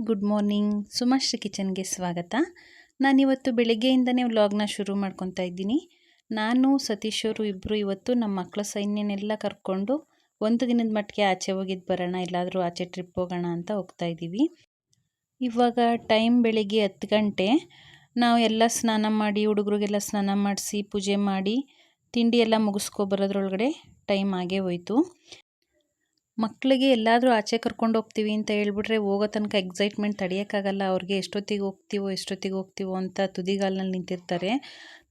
Good morning. ಸುಮಾಶ್ರೀ ಕಿಚನ್ಗೆ ಸ್ವಾಗತ. ನಾನಿವತ್ತು ಬೆಳಗ್ಗೆಯಿಂದನೇ ವ್ಲಾಗ್ನ ಶುರು ಮಾಡ್ಕೊತಾ ಇದ್ದೀನಿ. ನಾನು ಸತೀಶ್ ಅವರು ಇಬ್ಬರು ಇವತ್ತು ನಮ್ಮ ಮಕ್ಕಳ ಸೈನ್ಯನೆಲ್ಲ ಕರ್ಕೊಂಡು ಒಂದು ದಿನದ ಮಟ್ಟಿಗೆ ಆಚೆ ಹೋಗಿದ್ದು ಬರೋಣ, ಎಲ್ಲಾದರೂ ಆಚೆ ಟ್ರಿಪ್ ಹೋಗೋಣ ಅಂತ ಹೋಗ್ತಾ ಇದ್ದೀವಿ. ಇವಾಗ ಟೈಮ್ ಬೆಳಿಗ್ಗೆ 10 ಗಂಟೆ. ನಾವು ಎಲ್ಲ ಸ್ನಾನ ಮಾಡಿ ಹುಡುಗರಿಗೆಲ್ಲ ಸ್ನಾನ ಮಾಡಿಸಿ ಪೂಜೆ ಮಾಡಿ ತಿಂಡಿ ಎಲ್ಲ ಮುಗಿಸ್ಕೊಬರೋದ್ರೊಳಗಡೆ ಟೈಮ್ ಆಗೇ ಹೋಯಿತು. ಮಕ್ಕಳಿಗೆ ಎಲ್ಲಾದರೂ ಆಚೆ ಕರ್ಕೊಂಡು ಹೋಗ್ತೀವಿ ಅಂತ ಹೇಳ್ಬಿಟ್ರೆ ಹೋಗೋ ತನಕ ಎಕ್ಸೈಟ್ಮೆಂಟ್ ತಡೆಯೋಕ್ಕಾಗಲ್ಲ. ಅವ್ರಿಗೆ ಎಷ್ಟೊತ್ತಿಗೆ ಹೋಗ್ತೀವೋ ಅಂತ ತುದಿಗಾಲ್ನಲ್ಲಿ ನಿಂತಿರ್ತಾರೆ.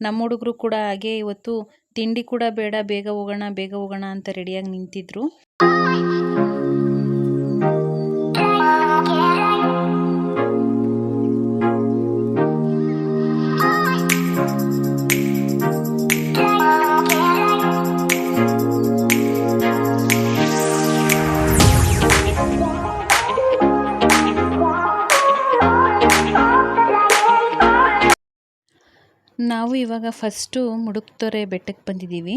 ನಮ್ಮ ಹುಡುಗರು ಕೂಡ ಹಾಗೆ ಇವತ್ತು ತಿಂಡಿ ಕೂಡ ಬೇಡ, ಬೇಗ ಹೋಗೋಣ ಅಂತ ರೆಡಿಯಾಗಿ ನಿಂತಿದ್ರು. ನಾವು ಇವಾಗ ಫಸ್ಟು ಮುಡುಕ್ತೊರೆ ಬೆಟ್ಟಕ್ಕೆ ಬಂದಿದ್ದೀವಿ.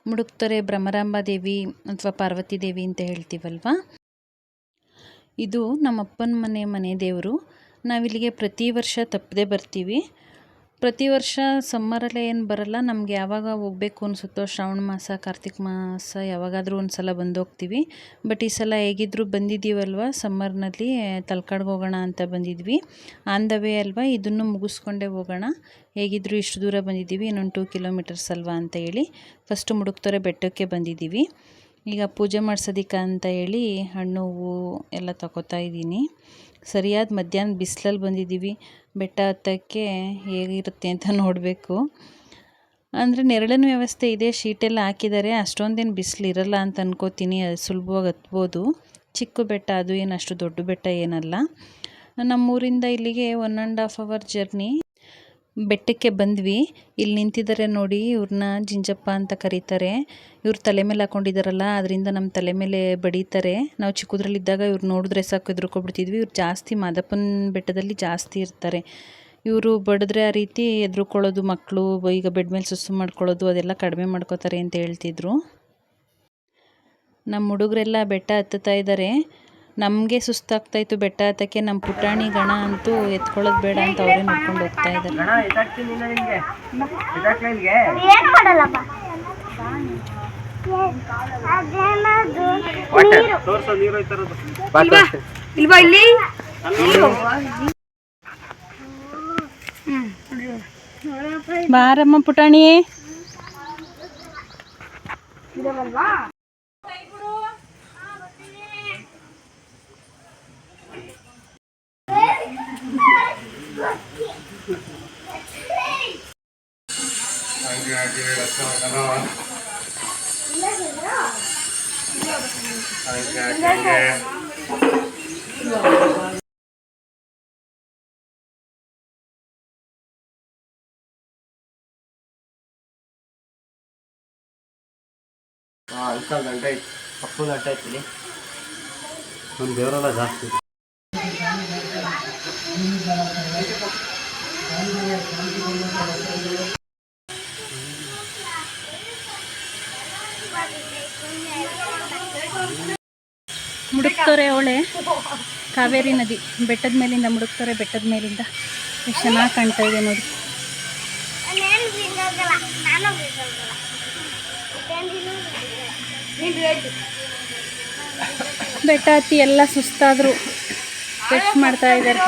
ಮುಡುಕ್ತೊರೆ ಭ್ರಮರಾಂಬ ದೇವಿ ಅಥವಾ ಪಾರ್ವತಿ ದೇವಿ ಅಂತ ಹೇಳ್ತೀವಲ್ವ, ಇದು ನಮ್ಮಪ್ಪನ ಮನೆ ದೇವರು. ನಾವಿಲ್ಲಿಗೆ ಪ್ರತಿ ವರ್ಷ ತಪ್ಪದೆ ಬರ್ತೀವಿ. ಪ್ರತಿ ವರ್ಷ ಸಮ್ಮರಲ್ಲೇ ಏನು ಬರಲ್ಲ, ನಮಗೆ ಯಾವಾಗ ಹೋಗಬೇಕು ಅನಿಸುತ್ತೋ ಶ್ರಾವಣ ಮಾಸ ಕಾರ್ತಿಕ್ ಮಾಸ ಯಾವಾಗಾದರೂ ಒಂದು ಸಲ ಬಂದೋಗ್ತೀವಿ. ಬಟ್ ಈ ಸಲ ಹೇಗಿದ್ದರೂ ಬಂದಿದ್ದೀವಲ್ವ, ಸಮ್ಮರ್ನಲ್ಲಿ ತಲಕಾಡ್ಗೆ ಹೋಗೋಣ ಅಂತ ಬಂದಿದ್ವಿ. ಆನ್ ದ ವೇ ಅಲ್ವಾ, ಇದನ್ನು ಮುಗಿಸ್ಕೊಂಡೇ ಹೋಗೋಣ, ಹೇಗಿದ್ದರೂ ಇಷ್ಟು ದೂರ ಬಂದಿದ್ದೀವಿ, ಇನ್ನೊಂದು 2 ಕಿಲೋಮೀಟರ್ಸ್ ಅಲ್ವಾ ಅಂತ ಹೇಳಿ ಫಸ್ಟು ಮುಡುಕ್ತೊರೆ ಬೆಟ್ಟಕ್ಕೆ ಬಂದಿದ್ದೀವಿ. ಈಗ ಪೂಜೆ ಮಾಡ್ಸೋದಕ್ಕೆ ಅಂತ ಹೇಳಿ ಹಣ್ಣು ಹೂವು ಎಲ್ಲ ತಗೋತಾ ಇದ್ದೀನಿ. ಸರಿಯಾದ ಮಧ್ಯಾಹ್ನ ಬಿಸಿಲಲ್ಲಿ ಬಂದಿದ್ದೀವಿ. ಬೆಟ್ಟ ಹತ್ತಕ್ಕೆ ಹೇಗಿರುತ್ತೆ ಅಂತ ನೋಡಬೇಕು. ಅಂದರೆ ನೆರಳಿನ ವ್ಯವಸ್ಥೆ ಇದೆ, ಶೀಟೆಲ್ಲ ಹಾಕಿದ್ದಾರೆ, ಅಷ್ಟೊಂದೇನು ಬಿಸಿಲು ಇರಲ್ಲ ಅಂತ ಅನ್ಕೋತೀನಿ. ಅದು ಸುಲಭವಾಗಿ ಹತ್ಬೋದು. ಚಿಕ್ಕ ಬೆಟ್ಟ, ಅದು ಏನು ಅಷ್ಟು ದೊಡ್ಡ ಬೆಟ್ಟ ಏನಲ್ಲ. ನಮ್ಮೂರಿಂದ ಇಲ್ಲಿಗೆ 1.5 hour ಜರ್ನಿ. ಬೆಟ್ಟಕ್ಕೆ ಬಂದ್ವಿ. ಇಲ್ಲಿ ನಿಂತಿದ್ದಾರೆ ನೋಡಿ, ಇವ್ರನ್ನ ಜಿಂಜಪ್ಪ ಅಂತ ಕರೀತಾರೆ. ಇವ್ರು ತಲೆ ಮೇಲೆ ಹಾಕೊಂಡಿದ್ದಾರಲ್ಲ, ಅದರಿಂದ ನಮ್ಮ ತಲೆ ಮೇಲೆ ಬಡೀತಾರೆ. ನಾವು ಚಿಕ್ಕದ್ರಲ್ಲಿದ್ದಾಗ ಇವ್ರು ನೋಡಿದ್ರೆ ಸಾಕು ಎದ್ರುಕೊಬಿಡ್ತಿದ್ವಿ. ಇವ್ರು ಜಾಸ್ತಿ ಮಾದಪ್ಪನ ಬೆಟ್ಟದಲ್ಲಿ ಜಾಸ್ತಿ ಇರ್ತಾರೆ. ಇವರು ಬಡಿದ್ರೆ ಆ ರೀತಿ ಎದ್ರುಕೊಳ್ಳೋದು, ಮಕ್ಕಳು ಈಗ ಬೆಡ್ ಮೇಲೆ ಸುಸ್ಸು ಮಾಡ್ಕೊಳ್ಳೋದು ಅದೆಲ್ಲ ಕಡಿಮೆ ಮಾಡ್ಕೋತಾರೆ ಅಂತ ಹೇಳ್ತಿದ್ರು. ನಮ್ಮ ಹುಡುಗರೆಲ್ಲ ಬೆಟ್ಟ ಹತ್ತುತ್ತಾ ಇದ್ದಾರೆ. ನಮಗೆ ಸುಸ್ತಾಗ್ತಾಯಿತ್ತು ಬೆಟ್ಟ ಹತ್ತಕ್ಕೆ. ನಮ್ಮ ಪುಟಾಣಿ ಗಣ ಅಂತೂ ಎತ್ಕೊಳ್ಳೋದು ಬೇಡ ಅಂತ ಅವರೇ ನೋಡ್ಕೊಂಡು ಹೋಗ್ತಾ ಇದ್ದಾರೆ. ಬಾರಮ್ಮ ಪುಟಾಣಿ. ಅಂಕಲ್ ಗಂಟೆ ಐತಿ, ಅಪ್ಪು ಗಂಟೆ ಐತಿ. ನಮ್ಮ ದೇವರೆಲ್ಲ ಜಾಸ್ತಿ. ಮುಡುಕ್ತೊರೆ ಹೊಳೆ, ಕಾವೇರಿ ನದಿ ಬೆಟ್ಟದ ಮೇಲಿಂದ, ಮುಡುಕ್ತೊರೆ ಬೆಟ್ಟದ ಮೇಲಿಂದ ಎಷ್ಟು ಚೆನ್ನಾಗಿ ಕಾಣ್ತಾ ಇದೆ ನೋಡಿ. ಬೆಟ್ಟ ಹತ್ತಿ ಎಲ್ಲ ಸುಸ್ತಾದ್ರು ರೆಸ್ಟ್ ಮಾಡ್ತಾ ಇದ್ದಾರೆ.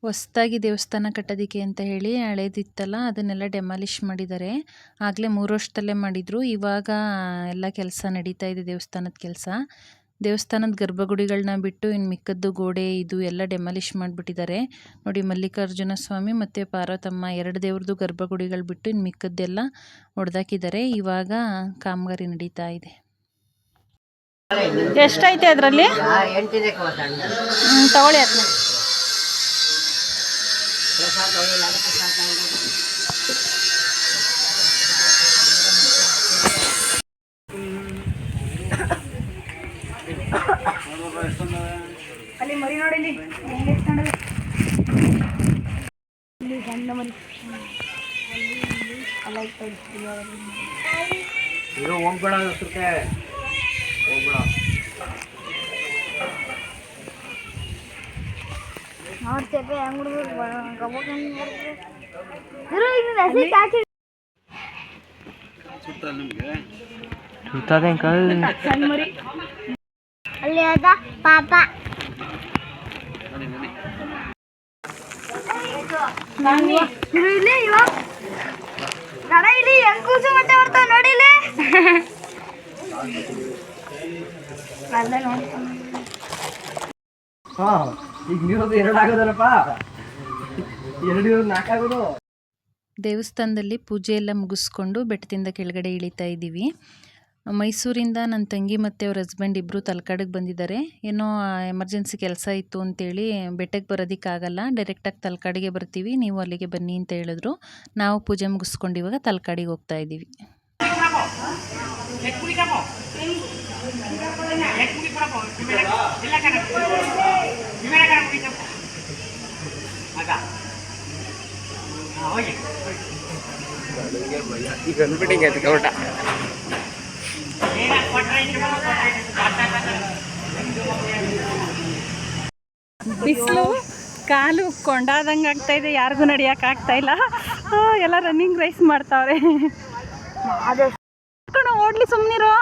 ಹೊಸ್ದಾಗಿ ದೇವಸ್ಥಾನ ಕಟ್ಟೋದಕ್ಕೆ ಅಂತ ಹೇಳಿ ಹಳೇದಿತ್ತಲ್ಲ ಅದನ್ನೆಲ್ಲ ಡೆಮಾಲಿಷ್ ಮಾಡಿದ್ದಾರೆ. ಆಗಲೇ 3 ವರ್ಷದಲ್ಲೇ ಮಾಡಿದರು. ಇವಾಗ ಎಲ್ಲ ಕೆಲಸ ನಡೀತಾ ಇದೆ, ದೇವಸ್ಥಾನದ ಕೆಲಸ. ದೇವಸ್ಥಾನದ ಗರ್ಭಗುಡಿಗಳನ್ನ ಬಿಟ್ಟು ಇನ್ನು ಮಿಕ್ಕದ್ದು ಗೋಡೆ ಇದು ಎಲ್ಲ ಡೆಮಾಲಿಷ್ ಮಾಡಿಬಿಟ್ಟಿದ್ದಾರೆ. ನೋಡಿ, ಮಲ್ಲಿಕಾರ್ಜುನ ಸ್ವಾಮಿ ಮತ್ತು ಪಾರ್ವತಮ್ಮ 2 ದೇವ್ರದ್ದು ಗರ್ಭಗುಡಿಗಳು ಬಿಟ್ಟು ಇನ್ನು ಮಿಕ್ಕದ್ದೆಲ್ಲ ಹೊಡೆದಾಕಿದ್ದಾರೆ. ಇವಾಗ ಕಾಮಗಾರಿ ನಡೀತಾ ಇದೆ. ಎಷ್ಟೈತೆ ಅದರಲ್ಲಿ? ತಗೊಳ್ಳಿ ಅದನ್ನ. ಅಲ್ಲಿ ಮರಿ ನೋಡಿಲಿ ಹೆಂಗೆ ಎತ್ಕೊಂಡವೆ. ಇಲ್ಲಿ ಗಂಡ ಮರಿ ಅಲ್ಲ ಹೋಗ್ಬೇಡ ಅನ್ಸುತ್ತೆ, ಹೋಗ್ಬೇಡ. ನೋಡ್ತೇವೆ ಹೆಂಗ್ ಸಣ್ಣ ಮರಿ ಅಲ್ಲಿ ಅದ ಪಾಪ. ಇಲ್ಲಿ ಇವಾಗ ಗಡ ಇಲ್ಲಿ ಹೆಂಗ್ ಕೂಸು ಮತ್ತೆ ಬರ್ತಾವ ನೋಡಿ ಇಲ್ಲಿ. ಅಲ್ಲ ನೋಡಿ ಈಗ ನೀರೋದು 2 ಆಗೋದಲ್ಲಪ್ಪ, 2 4 ಆಗೋದು. ದೇವಸ್ಥಾನದಲ್ಲಿ ಪೂಜೆ ಎಲ್ಲ ಮುಗಿಸ್ಕೊಂಡು ಬೆಟ್ಟದಿಂದ ಕೆಳಗಡೆ ಇಳಿತಾ ಇದ್ದೀವಿ. ಮೈಸೂರಿಂದ ನನ್ನ ತಂಗಿ ಮತ್ತು ಅವ್ರ ಹಸ್ಬೆಂಡ್ ಇಬ್ಬರು ತಲಕಾಡಿಗೆ ಬಂದಿದ್ದಾರೆ. ಏನೋ ಎಮರ್ಜೆನ್ಸಿ ಕೆಲಸ ಇತ್ತು ಅಂತೇಳಿ ಬೆಟ್ಟಕ್ಕೆ ಬರೋದಕ್ಕಾಗಲ್ಲ, ಡೈರೆಕ್ಟಾಗಿ ತಲಕಾಡಿಗೆ ಬರ್ತೀವಿ, ನೀವು ಅಲ್ಲಿಗೆ ಬನ್ನಿ ಅಂತ ಹೇಳಿದ್ರು. ನಾವು ಪೂಜೆ ಮುಗಿಸ್ಕೊಂಡು ಇವಾಗ ತಲಕಾಡಿಗೆ ಹೋಗ್ತಾ ಇದ್ದೀವಿ. ಬಿಸಿಲು ಕಾಲು ಕೊಂಡಾದಂಗೆ ಆಗ್ತಾ ಇದೆ, ಯಾರಿಗೂ ನಡಿಯೋಕೆ ಆಗ್ತಾ ಇಲ್ಲ. ಎಲ್ಲ ರನ್ನಿಂಗ್ ರೇಸ್ ಮಾಡ್ತಾವ್ರೆ. ಓಡ್ಲಿ ಸುಮ್ಮನಿರೋ.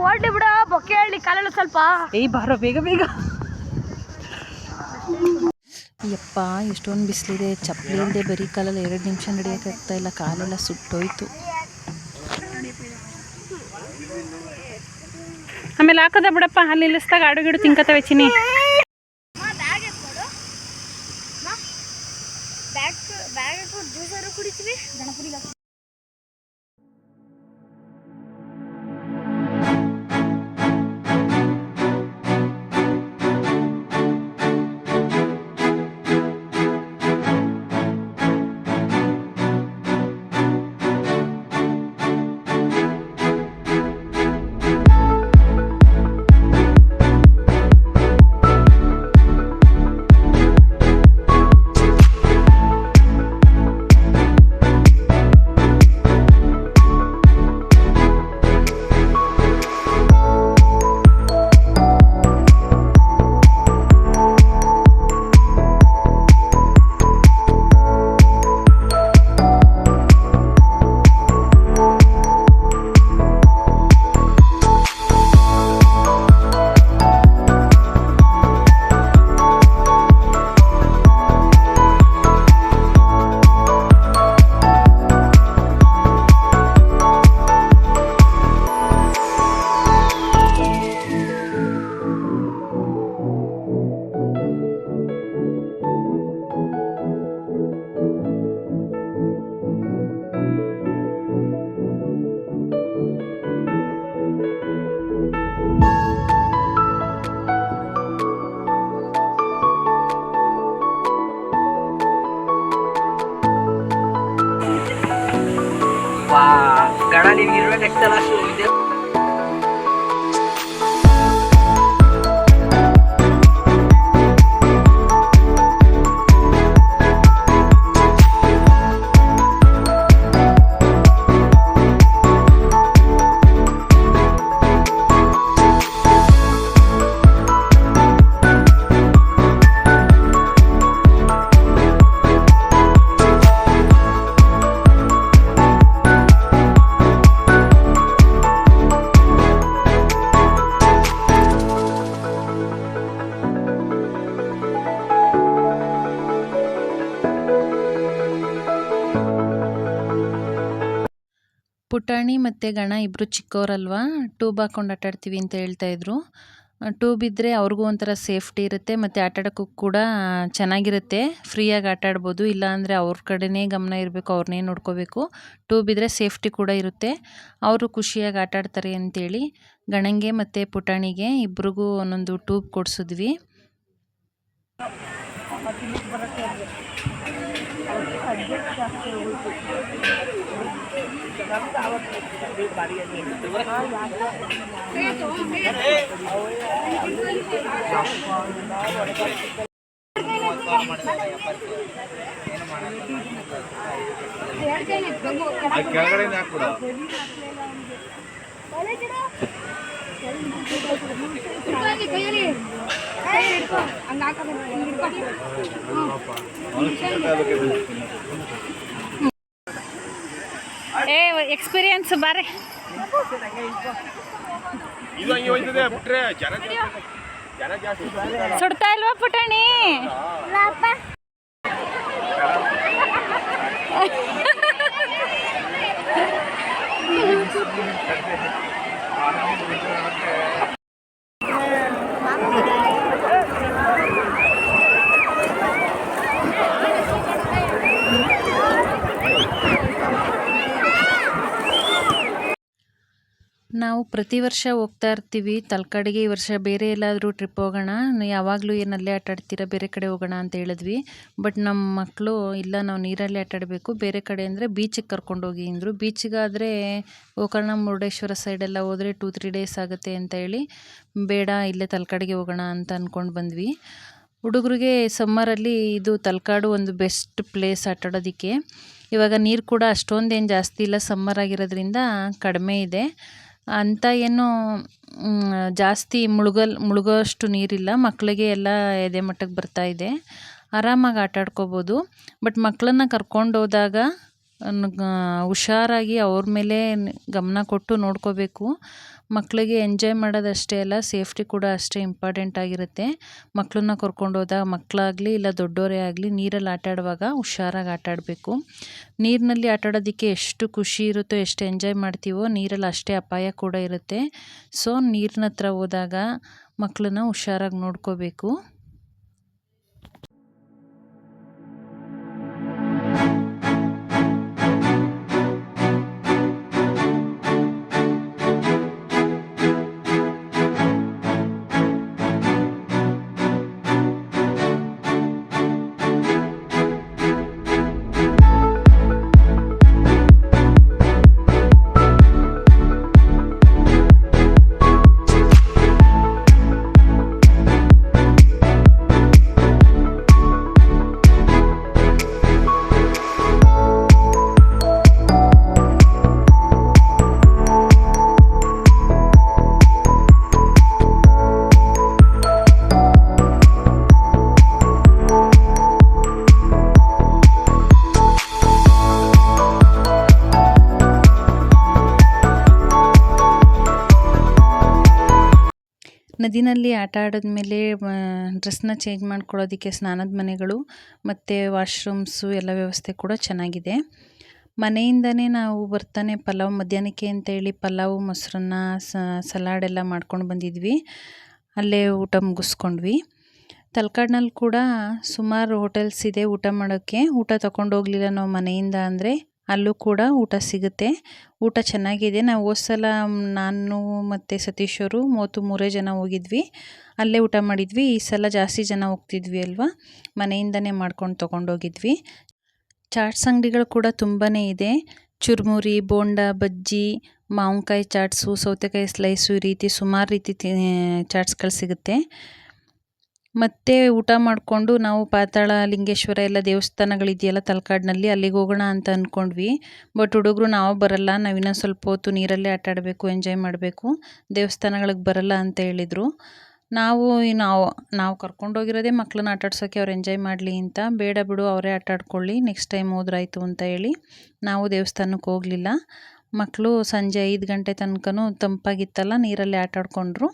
ಓಡ್ಲಿ ಬಿಡ, ಬೊಕ್ಕೆ ಹೇಳಿ ಕಾಲೆಲ್ಲ ಸ್ವಲ್ಪ. ಬಾರೋ ಬೇಗ ಬೇಗ. ಯಪ್ಪ, ಎಷ್ಟೊಂದು ಬಿಸಿಲಿದೆ. ಚಪ್ಪಲಿ ಇಲ್ಲದೆ ಬರೀ ಕಾಲಲ್ಲಿ 2 ನಿಮಿಷ ನಡೆಯೋಕ್ಕಾಗ್ತಾ ಇಲ್ಲ, ಕಾಲೆಲ್ಲ ಸುಟ್ಟೋಯ್ತು. ಆಮೇಲೆ ಹಾಕೋದ ಬಿಡಪ್ಪ, ಅಲ್ಲಿ ನಿಲ್ಲಿಸ್ದಾಗ ಆಡುಗಿಡು ತಿನ್ಕತವೆ ಚಿನ್ನಿ. ಕುಡಿತೀವಿ ಗಣಪತಿಗೆ. ಗಣ ನಿಮ್ಗೆ ಇರ್ಬೇಕು. ಪುಟಾಣಿ ಮತ್ತು ಗಣ ಇಬ್ಬರು ಚಿಕ್ಕವರಲ್ವಾ, ಟ್ಯೂಬ್ ಹಾಕ್ಕೊಂಡು ಆಟಾಡ್ತೀವಿ ಅಂತ ಹೇಳ್ತಾಯಿದ್ರು. ಟ್ಯೂಬ್ ಇದ್ದರೆ ಅವ್ರಿಗೂ ಒಂಥರ ಸೇಫ್ಟಿ ಇರುತ್ತೆ ಮತ್ತು ಆಟಾಡೋಕ್ಕೂ ಕೂಡ ಚೆನ್ನಾಗಿರುತ್ತೆ, ಫ್ರೀಯಾಗಿ ಆಟಾಡ್ಬೋದು. ಇಲ್ಲಾಂದರೆ ಅವ್ರ ಕಡೆನೇ ಗಮನ ಇರಬೇಕು, ಅವ್ರನ್ನೇ ನೋಡ್ಕೋಬೇಕು. ಟ್ಯೂಬ್ ಇದ್ದರೆ ಸೇಫ್ಟಿ ಕೂಡ ಇರುತ್ತೆ, ಅವರು ಖುಷಿಯಾಗಿ ಆಟಾಡ್ತಾರೆ ಅಂತೇಳಿ ಗಣಂಗೆ ಮತ್ತು ಪುಟಾಣಿಗೆ ಇಬ್ರಿಗೂ ಒಂದೊಂದು ಟ್ಯೂಬ್ ಕೊಡಿಸಿದ್ವಿ. ಎಕ್ಸ್ಪೀರಿಯನ್ಸ್ ಬಾರೆ ಸುಡ್ತಾ ಇಲ್ವಾ ಪುಟಾಣಿ? ನಾವು ಪ್ರತಿ ವರ್ಷ ಹೋಗ್ತಾ ಇರ್ತೀವಿ ತಲಕಾಡಿಗೆ. ಈ ವರ್ಷ ಬೇರೆ ಎಲ್ಲಾದರೂ ಟ್ರಿಪ್ ಹೋಗೋಣ, ಯಾವಾಗಲೂ ಏನಲ್ಲೇ ಆಟಾಡ್ತೀರಾ, ಬೇರೆ ಕಡೆ ಹೋಗೋಣ ಅಂತ ಹೇಳಿದ್ವಿ. ಬಟ್ ನಮ್ಮ ಮಕ್ಕಳು ಇಲ್ಲ, ನಾವು ನೀರಲ್ಲೇ ಆಟಾಡಬೇಕು, ಬೇರೆ ಕಡೆ ಅಂದರೆ ಬೀಚಿಗೆ ಕರ್ಕೊಂಡೋಗಿ ಅಂದರು. ಬೀಚಿಗಾದರೆ ಗೋಕರ್ಣ ಮುರುಡೇಶ್ವರ ಸೈಡೆಲ್ಲ ಹೋದರೆ 2-3 ಡೇಸ್ ಆಗುತ್ತೆ ಅಂತ ಹೇಳಿ, ಬೇಡ ಇಲ್ಲೇ ತಲಕಾಡಿಗೆ ಹೋಗೋಣ ಅಂತ ಅಂದ್ಕೊಂಡು ಬಂದ್ವಿ. ಹುಡುಗರಿಗೆ ಸಮ್ಮರಲ್ಲಿ ಇದು ತಲಕಾಡು ಒಂದು ಬೆಸ್ಟ್ ಪ್ಲೇಸ್ ಆಟಾಡೋದಕ್ಕೆ. ಇವಾಗ ನೀರು ಕೂಡ ಅಷ್ಟೊಂದೇನು ಜಾಸ್ತಿ ಇಲ್ಲ, ಸಮ್ಮರ್ ಆಗಿರೋದ್ರಿಂದ ಕಡಿಮೆ ಇದೆ ಅಂತ. ಏನು ಜಾಸ್ತಿ ಮುಳುಗೋಷ್ಟು ನೀರಿಲ್ಲ, ಮಕ್ಕಳಿಗೆ ಎಲ್ಲ ಎದೆ ಮಟ್ಟಕ್ಕೆ ಬರ್ತಾ ಇದೆ, ಆರಾಮಾಗಿ ಆಟಾಡ್ಕೋಬೋದು. ಬಟ್ ಮಕ್ಕಳನ್ನ ಕರ್ಕೊಂಡು ಹೋದಾಗ ಹುಷಾರಾಗಿ ಅವ್ರ ಮೇಲೆ ಗಮನ ಕೊಟ್ಟು ನೋಡ್ಕೋಬೇಕು. ಮಕ್ಕಳಿಗೆ ಎಂಜಾಯ್ ಮಾಡೋದಷ್ಟೇ ಅಲ್ಲ, ಸೇಫ್ಟಿ ಕೂಡ ಅಷ್ಟೇ ಇಂಪಾರ್ಟೆಂಟ್ ಆಗಿರುತ್ತೆ. ಮಕ್ಕಳನ್ನ ಕರ್ಕೊಂಡು ಹೋದಾಗ ಮಕ್ಕಳಾಗಲಿ ಇಲ್ಲ ದೊಡ್ಡವರೇ ಆಗಲಿ ನೀರಲ್ಲಿ ಆಟಾಡುವಾಗ ಹುಷಾರಾಗಿ ಆಟಾಡಬೇಕು. ನೀರಿನಲ್ಲಿ ಆಟಾಡೋದಕ್ಕೆ ಎಷ್ಟು ಖುಷಿ ಇರುತ್ತೋ, ಎಷ್ಟು ಎಂಜಾಯ್ ಮಾಡ್ತೀವೋ, ನೀರಲ್ಲಿ ಅಷ್ಟೇ ಅಪಾಯ ಕೂಡ ಇರುತ್ತೆ. ಸೊ ನೀರಿನ ಹತ್ರ ಹೋದಾಗ ಮಕ್ಕಳನ್ನ ಹುಷಾರಾಗಿ ನೋಡ್ಕೋಬೇಕು. ನದಿನಲ್ಲಿ ಆಟ ಆಡಿದ್ಮೇಲೆ ಡ್ರೆಸ್ನ ಚೇಂಜ್ ಮಾಡ್ಕೊಳ್ಳೋದಕ್ಕೆ ಸ್ನಾನದ ಮನೆಗಳು ಮತ್ತು ವಾಶ್ರೂಮ್ಸು ಎಲ್ಲ ವ್ಯವಸ್ಥೆ ಕೂಡ ಚೆನ್ನಾಗಿದೆ. ಮನೆಯಿಂದನೇ ನಾವು ಬರ್ತಾನೆ ಮಧ್ಯಾಹ್ನಕ್ಕೆ ಅಂತೇಳಿ ಪಲಾವು, ಮೊಸರನ್ನ, ಸಲಾಡ್ ಎಲ್ಲ ಮಾಡ್ಕೊಂಡು ಬಂದಿದ್ವಿ. ಅಲ್ಲೇ ಊಟ ಮುಗಿಸ್ಕೊಂಡ್ವಿ. ತಲಕಾಡಿನಲ್ಲಿ ಕೂಡ ಸುಮಾರು ಹೋಟೆಲ್ಸ್ ಇದೆ ಊಟ ಮಾಡೋಕ್ಕೆ. ಊಟ ತೊಗೊಂಡೋಗ್ಲಿಲ್ಲ ನಾವು ಮನೆಯಿಂದ ಅಂದರೆ ಅಲ್ಲೂ ಕೂಡ ಊಟ ಸಿಗುತ್ತೆ. ಊಟ ಚೆನ್ನಾಗಿದೆ. ನಾವು ಹೋದ ಸಲ ನಾನು ಮತ್ತು ಸತೀಶವರು 33 ಜನ ಹೋಗಿದ್ವಿ, ಅಲ್ಲೇ ಊಟ ಮಾಡಿದ್ವಿ. ಈ ಸಲ ಜಾಸ್ತಿ ಜನ ಹೋಗ್ತಿದ್ವಿ ಅಲ್ವಾ, ಮನೆಯಿಂದನೇ ಮಾಡ್ಕೊಂಡು ತೊಗೊಂಡೋಗಿದ್ವಿ. ಚಾಟ್ಸ್ ಅಂಗಡಿಗಳು ಕೂಡ ತುಂಬಾ ಇದೆ. ಚುರುಮುರಿ, ಬೋಂಡ, ಬಜ್ಜಿ, ಮಾವಿನಕಾಯಿ ಚಾಟ್ಸು, ಸೌತೆಕಾಯಿ ಸ್ಲೈಸು, ಈ ರೀತಿ ಸುಮಾರು ರೀತಿ ಚಾಟ್ಸ್ಗಳು ಸಿಗುತ್ತೆ. ಮತ್ತು ಊಟ ಮಾಡಿಕೊಂಡು ನಾವು ಪಾತಾಳ ಲಿಂಗೇಶ್ವರ ಎಲ್ಲ ದೇವಸ್ಥಾನಗಳಿದೆಯಲ್ಲ ತಲಕಾಡಿನಲ್ಲಿ, ಅಲ್ಲಿಗೆ ಹೋಗೋಣ ಅಂತ ಅಂದ್ಕೊಂಡ್ವಿ. ಬಟ್ ಹುಡುಗರು ನಾವು ಬರಲ್ಲ, ನಾವು ಇನ್ನೊಂದು ಸ್ವಲ್ಪ ಹೊತ್ತು ನೀರಲ್ಲೇ ಆಟಾಡಬೇಕು, ಎಂಜಾಯ್ ಮಾಡಬೇಕು, ದೇವಸ್ಥಾನಗಳಿಗೆ ಬರಲ್ಲ ಅಂತ ಹೇಳಿದರು. ನಾವು ಕರ್ಕೊಂಡೋಗಿರೋದೇ ಮಕ್ಕಳನ್ನ ಆಟಾಡ್ಸೋಕ್ಕೆ, ಅವ್ರು ಎಂಜಾಯ್ ಮಾಡಲಿ ಅಂತ. ಬೇಡ ಬಿಡು ಅವರೇ ಆಟಾಡ್ಕೊಳ್ಳಿ, ನೆಕ್ಸ್ಟ್ ಟೈಮ್ ಹೋದ್ರಾಯ್ತು ಅಂತ ಹೇಳಿ ನಾವು ದೇವಸ್ಥಾನಕ್ಕೆ ಹೋಗಲಿಲ್ಲ. ಮಕ್ಕಳು ಸಂಜೆ 5 ಗಂಟೆ ತನಕನೂ ತಂಪಾಗಿತ್ತಲ್ಲ, ನೀರಲ್ಲಿ ಆಟಾಡಿಕೊಂಡ್ರು.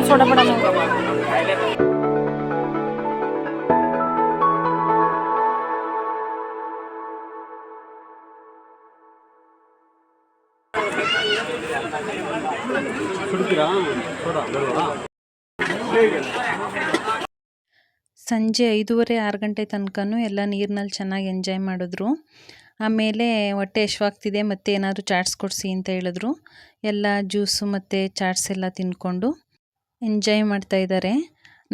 ಸೋಡಾ ಬೇಡ ಸಂಜೆ 5:30-6 ಗಂಟೆ ತನಕನೂ ಎಲ್ಲ ನೀರಿನಲ್ಲಿ ಚೆನ್ನಾಗಿ ಎಂಜಾಯ್ ಮಾಡಿದ್ರು. ಆಮೇಲೆ ಹೊಟ್ಟೆ ಹಶ್ವಾಗ್ತಿದೆ ಮತ್ತು ಏನಾದರೂ ಚಾಟ್ಸ್ ಕೊಡಿಸಿ ಅಂತ ಹೇಳಿದ್ರು. ಎಲ್ಲ ಜ್ಯೂಸು ಮತ್ತು ಚಾಟ್ಸ್ ಎಲ್ಲ ತಿಂದ್ಕೊಂಡು ಎಂಜಾಯ್ ಮಾಡ್ತಾಯಿದ್ದಾರೆ.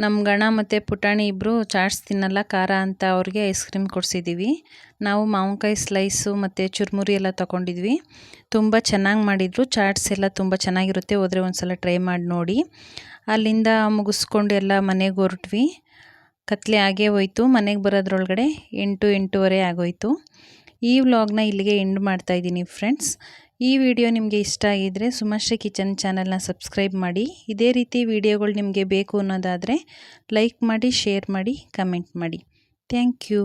ನಮ್ಮ ಗಣ ಮತ್ತು ಪುಟಾಣಿ ಇಬ್ಬರು ಚಾಟ್ಸ್ ತಿನ್ನಲ್ಲ ಖಾರ ಅಂತ ಅವ್ರಿಗೆ ಐಸ್ ಕ್ರೀಮ್ ಕೊಡಿಸಿದ್ದೀವಿ. ನಾವು ಮಾವಿನಕಾಯಿ ಸ್ಲೈಸು ಮತ್ತು ಚುರುಮುರಿ ಎಲ್ಲ ತೊಗೊಂಡಿದ್ವಿ. ತುಂಬ ಚೆನ್ನಾಗಿ ಮಾಡಿದರು. ಚಾಟ್ಸ್ ಎಲ್ಲ ತುಂಬ ಚೆನ್ನಾಗಿರುತ್ತೆ, ಹೋದರೆ ಒಂದು ಸಲ ಟ್ರೈ ಮಾಡಿ ನೋಡಿ. ಅಲ್ಲಿಂದ ಮುಗಿಸ್ಕೊಂಡು ಎಲ್ಲ ಮನೆಗೆ ಹೊರಟ್ವಿ. ಕತ್ಲೆ ಆಗೇ ಹೋಯ್ತು. ಮನೆಗೆ ಬರೋದ್ರೊಳಗಡೆ 8-8:30 ಆಗೋಯ್ತು. ಈ ವ್ಲಾಗ್ನ ಇಲ್ಲಿಗೆ ಎಂಡ್ ಮಾಡ್ತಾಯಿದ್ದೀನಿ ಫ್ರೆಂಡ್ಸ್. ಈ ವಿಡಿಯೋ ನಿಮಗೆ ಇಷ್ಟ ಆಗಿದ್ದರೆ ಸುಮಶ್ರೀ ಕಿಚನ್ ಚಾನಲ್ನ ಸಬ್ಸ್ಕ್ರೈಬ್ ಮಾಡಿ. ಇದೇ ರೀತಿ ವಿಡಿಯೋಗಳು ನಿಮಗೆ ಬೇಕು ಅನ್ನೋದಾದರೆ ಲೈಕ್ ಮಾಡಿ, ಶೇರ್ ಮಾಡಿ, ಕಮೆಂಟ್ ಮಾಡಿ. Thank you.